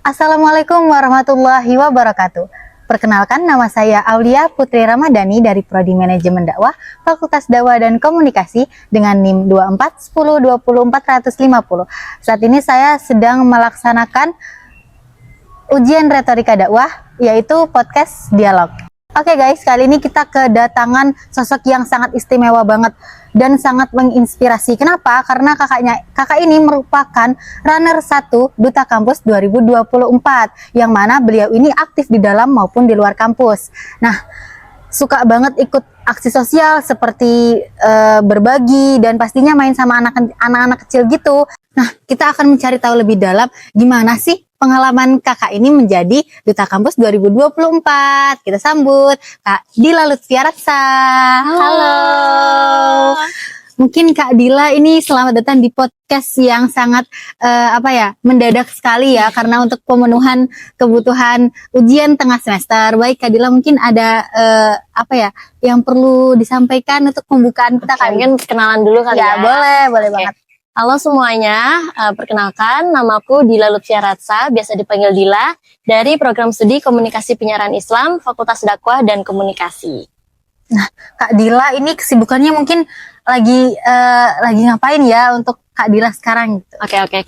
Assalamualaikum warahmatullahi wabarakatuh. Perkenalkan, nama saya Aulia Putri Ramadhani dari Prodi Manajemen Dakwah, Fakultas Dakwah dan Komunikasi dengan NIM 2410200450. Saat ini saya sedang melaksanakan ujian retorika dakwah, yaitu podcast dialog. Oke guys, kali ini kita kedatangan sosok yang sangat istimewa banget dan sangat menginspirasi. Kenapa? Karena kakak ini merupakan runner 1 Duta Kampus 2024, yang mana beliau ini aktif di dalam maupun di luar kampus. Nah, suka banget ikut aksi sosial seperti berbagi dan pastinya main sama anak-anak kecil gitu. Nah, kita akan mencari tahu lebih dalam gimana sih pengalaman kakak ini menjadi Duta Kampus 2024. Kita sambut Kak Dila Lutfiaratsa. Halo. Mungkin Kak Dila ini selamat datang di podcast yang sangat mendadak sekali ya, karena untuk pemenuhan kebutuhan ujian tengah semester. Baik Kak Dila, mungkin ada yang perlu disampaikan untuk pembukaan kita kali. Mungkin kenalan dulu kali ya. Boleh banget. Halo semuanya, perkenalkan namaku Dila Lutfiaratsa, biasa dipanggil Dila, dari Program Studi Komunikasi Penyiaran Islam, Fakultas Dakwah dan Komunikasi. Nah, Kak Dila ini kesibukannya mungkin lagi ngapain ya untuk Kak Dila sekarang gitu? Oke.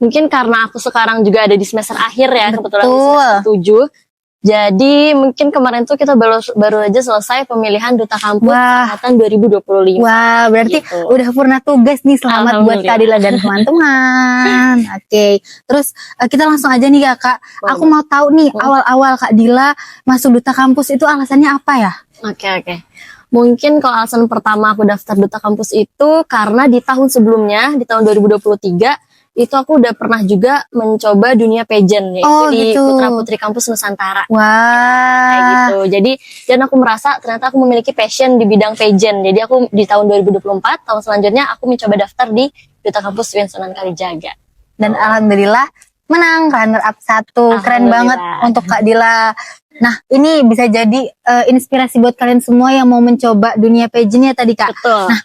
Mungkin karena aku sekarang juga ada di semester akhir ya, kebetulan Betul. semester 7. Jadi mungkin kemarin tuh kita baru aja selesai pemilihan Duta Kampus angkatan 2025. Wah, berarti gitu. udah purna tugas nih. Selamat buat Kak Dila dan teman-teman. Oke. Terus kita langsung aja nih ya Kak. Aku mau tahu nih awal-awal Kak Dila masuk Duta Kampus itu alasannya apa ya? Oke. Mungkin kalau alasan pertama aku daftar Duta Kampus itu karena di tahun sebelumnya, di tahun 2023, itu aku udah pernah juga mencoba dunia pageant, yaitu di Putra Putri Kampus Nusantara. Wah. Kayak gitu. Jadi, dan aku merasa ternyata aku memiliki passion di bidang pageant. Jadi aku di tahun 2024, tahun selanjutnya aku mencoba daftar di Duta Kampus UIN Sunan Kalijaga. Dan alhamdulillah menang runner up 1. Keren banget untuk Kak Dila. Nah, ini bisa jadi inspirasi buat kalian semua yang mau mencoba dunia pageant ya tadi Kak. Betul. Nah,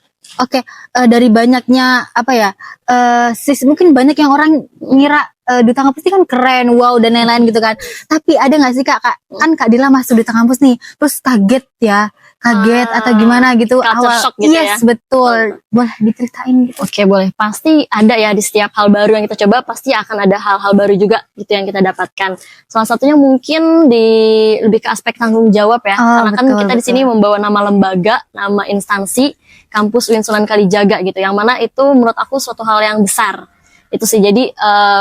dari banyaknya mungkin banyak yang orang ngira Duta Kampus ini kan keren, wow dan lain-lain gitu kan. Tapi ada nggak sih Kak, kan Kak Dila masuk Duta Kampus nih, terus kaget atau gimana gitu culture shock gitu ya? Yes, betul. Boleh diceritain gitu? Oke, boleh. Pasti ada ya, di setiap hal baru yang kita coba pasti akan ada hal-hal baru juga gitu yang kita dapatkan. Salah satunya mungkin lebih ke aspek tanggung jawab ya. Karena kan kita di sini membawa nama lembaga, nama instansi Kampus UIN Sunan Kalijaga gitu, yang mana itu menurut aku suatu hal yang besar. Itu sih, jadi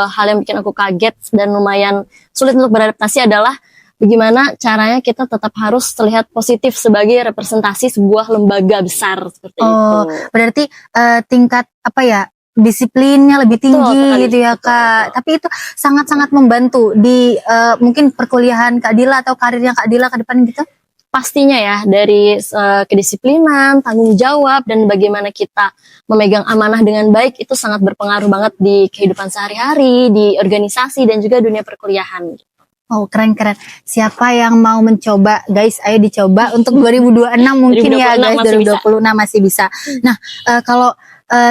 hal yang bikin aku kaget dan lumayan sulit untuk beradaptasi adalah bagaimana caranya kita tetap harus terlihat positif sebagai representasi sebuah lembaga besar seperti itu. Berarti tingkat disiplinnya lebih tinggi gitu ya Kak. Betul. Tapi itu sangat-sangat membantu di mungkin perkuliahan Kak Dila atau karirnya Kak Dila ke depan gitu. Pastinya ya, dari kedisiplinan, tanggung jawab, dan bagaimana kita memegang amanah dengan baik itu sangat berpengaruh banget di kehidupan sehari-hari, di organisasi, dan juga dunia perkuliahan. Oh, keren. Siapa yang mau mencoba, guys? Ayo dicoba untuk 2026 mungkin 2026 ya guys, 2026 masih bisa. Nah, kalau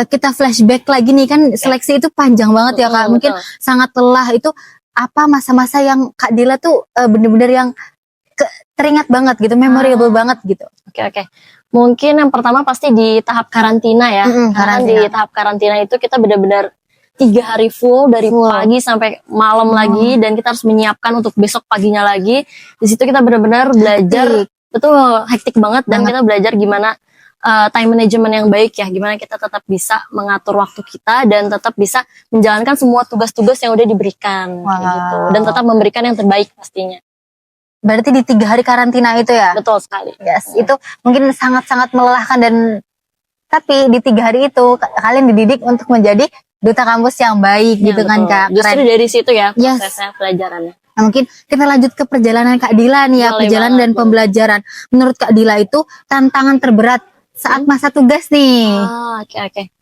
kita flashback lagi nih kan seleksi itu panjang banget ya Kak. Mungkin sangat lelah. Itu apa masa-masa yang Kak Dila tuh bener-bener yang teringat banget gitu, memorable banget gitu. Oke. Mungkin yang pertama pasti di tahap karantina ya. Karena di tahap karantina itu kita benar-benar 3 hari full dari pagi sampai malam lagi, dan kita harus menyiapkan untuk besok paginya lagi. Di situ kita benar-benar belajar, betul hektik banget, dan kita belajar gimana time management yang baik ya, gimana kita tetap bisa mengatur waktu kita dan tetap bisa menjalankan semua tugas-tugas yang udah diberikan gitu, dan tetap memberikan yang terbaik pastinya. Berarti di 3 hari karantina itu ya? Betul sekali. Yes, itu mungkin sangat-sangat melelahkan, tapi di 3 hari itu kalian dididik untuk menjadi Duta Kampus yang baik gitu kan Kak. Justru dari situ ya prosesnya, pelajarannya. Nah, mungkin kita lanjut ke perjalanan Kak Dila nih ya, perjalanan dan pembelajaran. Menurut Kak Dila itu tantangan terberat saat masa tugas nih. Oke.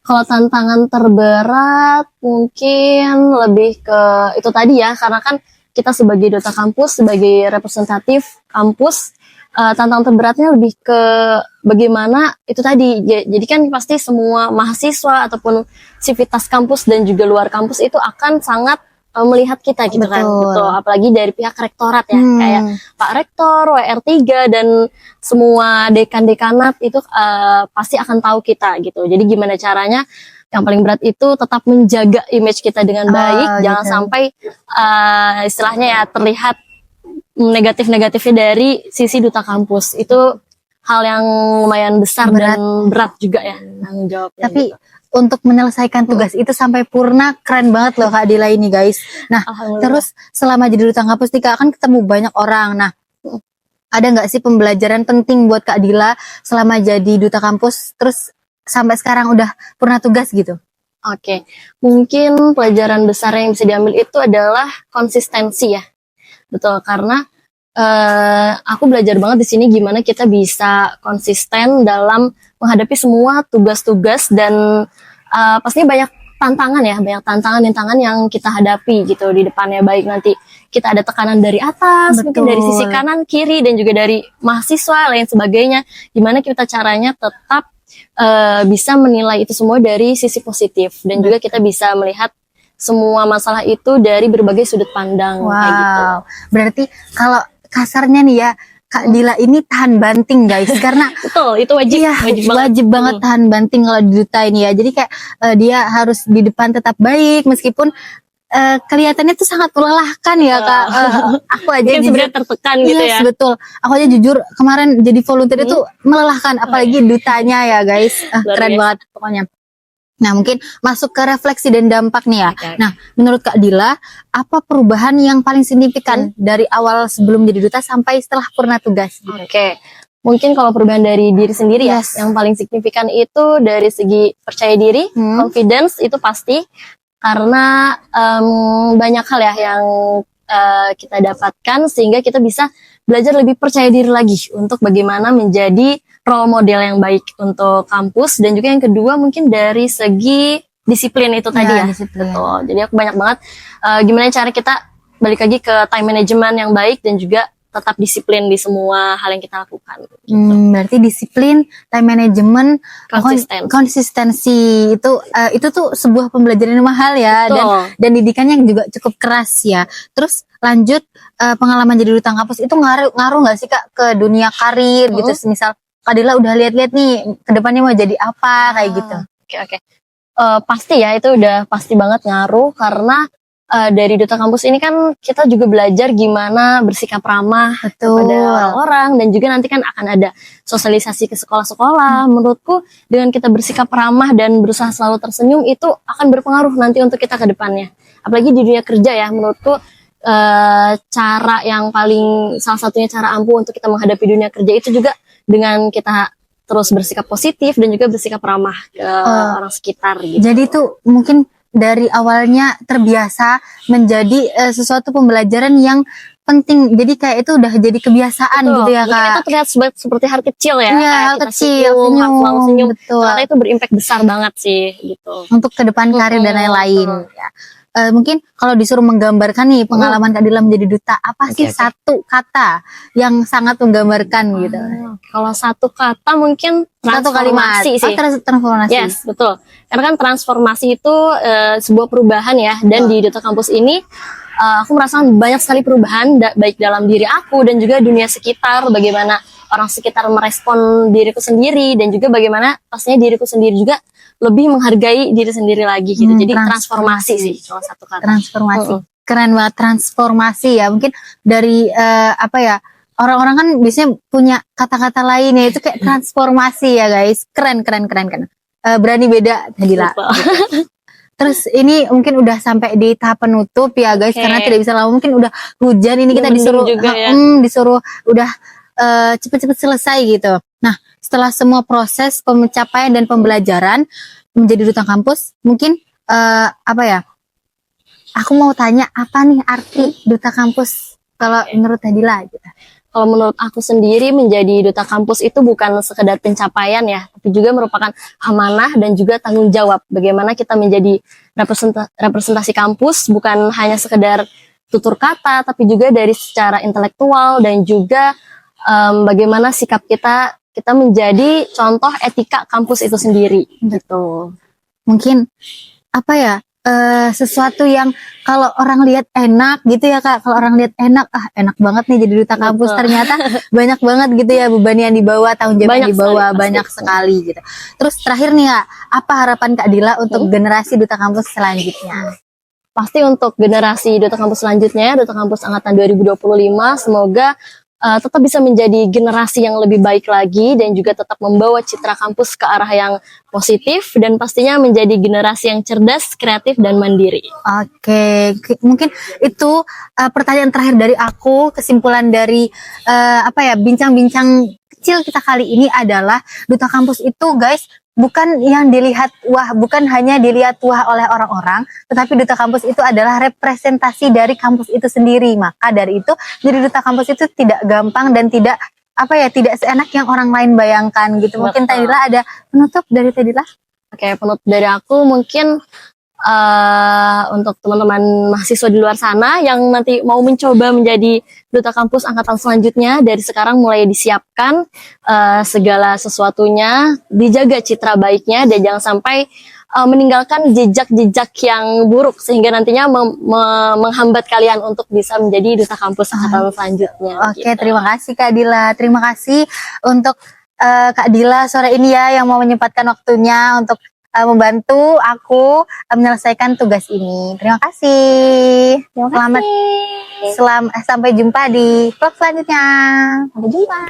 Kalau tantangan terberat mungkin lebih ke itu tadi ya, karena kan kita sebagai Duta Kampus, sebagai representatif kampus, tantangan terberatnya lebih ke bagaimana itu tadi. Jadi kan pasti semua mahasiswa ataupun sivitas kampus dan juga luar kampus itu akan sangat melihat kita gitu kan. Betul. Betul. Apalagi dari pihak rektorat ya, kayak Pak Rektor, WR3 dan semua dekan-dekanat itu pasti akan tahu kita gitu. Jadi gimana caranya, yang paling berat itu tetap menjaga image kita dengan baik, jangan gitu. sampai istilahnya ya terlihat negatif-negatifnya dari sisi duta kampus. Itu hal yang lumayan besar dan berat juga ya tanggung jawabnya. Tapi gitu. untuk menyelesaikan tugas itu sampai purna, keren banget loh Kak Dila ini guys. Nah, terus selama jadi duta kampus nih Kak, kan ketemu banyak orang. Nah, ada nggak sih pembelajaran penting buat Kak Dila selama jadi duta kampus, terus sampai sekarang udah purna tugas gitu? Oke, mungkin pelajaran besar yang bisa diambil itu adalah konsistensi ya. Betul, karena aku belajar banget di sini gimana kita bisa konsisten dalam menghadapi semua tugas-tugas dan pastinya banyak tantangan ya, banyak tantangan yang kita hadapi gitu di depannya, baik nanti kita ada tekanan dari atas, mungkin dari sisi kanan, kiri, dan juga dari mahasiswa lain sebagainya. Gimana kita caranya tetap bisa menilai itu semua dari sisi positif dan juga kita bisa melihat semua masalah itu dari berbagai sudut pandang. Kayak gitu. Berarti kalau kasarnya nih ya, Kak Dila ini tahan banting guys, karena betul, itu wajib, iya, wajib banget tahan banting kalau di duta ini ya. Jadi kayak dia harus di depan tetap baik meskipun kelihatannya tuh sangat melelahkan ya Kak. Aku aja mungkin sebenarnya tertekan gitu ya. Betul. Aku aja jujur kemarin jadi volunteer itu melelahkan, apalagi dutanya ya guys. Keren banget pokoknya. Nah, mungkin masuk ke refleksi dan dampak nih ya. Okay. Nah, menurut Kak Dila, apa perubahan yang paling signifikan dari awal sebelum jadi duta sampai setelah purna tugas? Oke. Mungkin kalau perubahan dari diri sendiri ya, yang paling signifikan itu dari segi percaya diri, confidence itu pasti. Karena banyak hal ya yang kita dapatkan sehingga kita bisa belajar lebih percaya diri lagi untuk bagaimana menjadi role model yang baik untuk kampus, dan juga yang kedua mungkin dari segi disiplin itu tadi ya. Disiplin. Betul. Jadi aku banyak banget gimana cara kita balik lagi ke time management yang baik dan juga tetap disiplin di semua hal yang kita lakukan. Gitu. Berarti disiplin, time management, konsistensi itu tuh sebuah pembelajaran yang mahal ya. Betul. dan didikannya juga cukup keras ya. Terus lanjut pengalaman jadi duta kampus itu ngaruh nggak sih Kak ke dunia karir gitu? Misal Kak Dila udah lihat-lihat nih kedepannya mau jadi apa kayak gitu. Oke. Pasti ya, itu udah pasti banget ngaruh karena dari duta kampus ini kan kita juga belajar gimana bersikap ramah kepada orang, dan juga nanti kan akan ada sosialisasi ke sekolah-sekolah. Menurutku dengan kita bersikap ramah dan berusaha selalu tersenyum itu akan berpengaruh nanti untuk kita ke depannya. Apalagi di dunia kerja ya, menurutku cara yang salah satunya cara ampuh untuk kita menghadapi dunia kerja itu juga dengan kita terus bersikap positif dan juga bersikap ramah ke orang sekitar gitu. Jadi tuh mungkin dari awalnya terbiasa menjadi sesuatu pembelajaran yang penting. Jadi kayak itu udah jadi kebiasaan gitu ya Kak. Itu terlihat seperti hal kecil ya. Iya, hal kecil, senyum. Betul. Ternyata itu berimpact besar banget sih gitu. Untuk ke depan karir dan lain-lain ya. Mungkin kalau disuruh menggambarkan nih pengalaman Kak Dila menjadi duta, apa sih satu kata yang sangat menggambarkan gitu? Kalau satu kata mungkin transformasi sih. Transformasi. Yes, betul. Karena kan transformasi itu sebuah perubahan ya, dan di duta kampus ini aku merasakan banyak sekali perubahan baik dalam diri aku dan juga dunia sekitar, bagaimana orang sekitar merespon diriku sendiri, dan juga bagaimana pastinya diriku sendiri juga lebih menghargai diri sendiri lagi gitu. Jadi transformasi sih salah satu kata. Transformasi. Keren banget, transformasi ya. Mungkin dari orang-orang kan biasanya punya kata-kata lain ya, itu kayak transformasi ya guys. Keren. Berani beda Dila. Terus ini mungkin udah sampai di tahap penutup ya guys, karena tidak bisa lama, mungkin udah hujan ini, kita disuruh juga, disuruh udah cepet-cepet selesai gitu. Nah, setelah semua proses pencapaian dan pembelajaran menjadi duta kampus, mungkin aku mau tanya apa nih arti duta kampus kalau menurut Dila gitu. Kalau menurut aku sendiri, menjadi duta kampus itu bukan sekedar pencapaian ya, tapi juga merupakan amanah dan juga tanggung jawab. Bagaimana kita menjadi representasi kampus, bukan hanya sekedar tutur kata, tapi juga dari secara intelektual, dan juga bagaimana sikap kita menjadi contoh etika kampus itu sendiri gitu. Mungkin sesuatu yang kalau orang lihat enak gitu ya Kak, kalau orang lihat enak, enak banget nih jadi duta kampus. Betul. Ternyata banyak banget gitu ya beban yang dibawa, tanggung jawab yang Banyak dibawa, sekali, banyak pasti. sekali gitu. Terus terakhir nih Kak, apa harapan Kak Dila untuk generasi duta kampus selanjutnya? Pasti untuk generasi duta kampus selanjutnya, duta kampus angkatan 2025, semoga tetap bisa menjadi generasi yang lebih baik lagi dan juga tetap membawa citra kampus ke arah yang positif dan pastinya menjadi generasi yang cerdas, kreatif, dan mandiri. Oke, mungkin itu pertanyaan terakhir dari aku. Kesimpulan dari bincang-bincang kecil kita kali ini adalah duta kampus itu guys bukan yang dilihat bukan hanya dilihat oleh orang-orang, tetapi duta kampus itu adalah representasi dari kampus itu sendiri. Maka dari itu jadi duta kampus itu tidak gampang dan tidak seenak yang orang lain bayangkan gitu. Mungkin Betul. Tadila ada penutup dari Tadila? Oke, penutup dari aku mungkin untuk teman-teman mahasiswa di luar sana yang nanti mau mencoba menjadi duta kampus angkatan selanjutnya, dari sekarang mulai disiapkan segala sesuatunya, dijaga citra baiknya dan jangan sampai meninggalkan jejak-jejak yang buruk sehingga nantinya menghambat kalian untuk bisa menjadi duta kampus angkatan selanjutnya. Oke, gitu. terima kasih Kak Dila. Terima kasih untuk Kak Dila sore ini ya yang mau menyempatkan waktunya untuk membantu aku menyelesaikan tugas ini. Terima kasih. Terima Selamat kasih. sampai jumpa di vlog selanjutnya. Sampai jumpa.